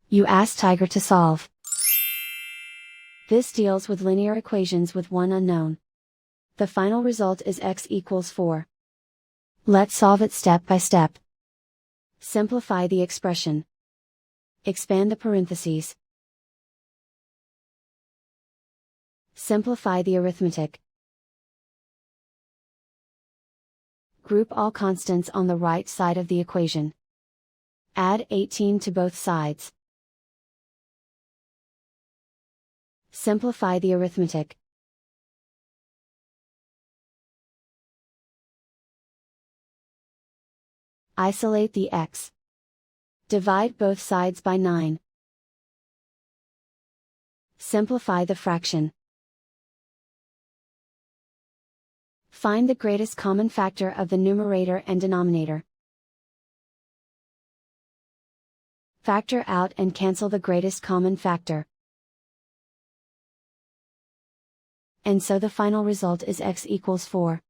You ask Tiger to solve. This deals with linear equations with one unknown. The final result is x equals 4. Let's solve it step by step. Simplify the expression. Expand the parentheses. Simplify the arithmetic. Group all constants on the right side of the equation. Add 18 to both sides. Simplify the arithmetic. Isolate the x. Divide both sides by 9. Simplify the fraction. Find the greatest common factor of the numerator and denominator. Factor out and cancel the greatest common factor. And so the final result is x equals 4.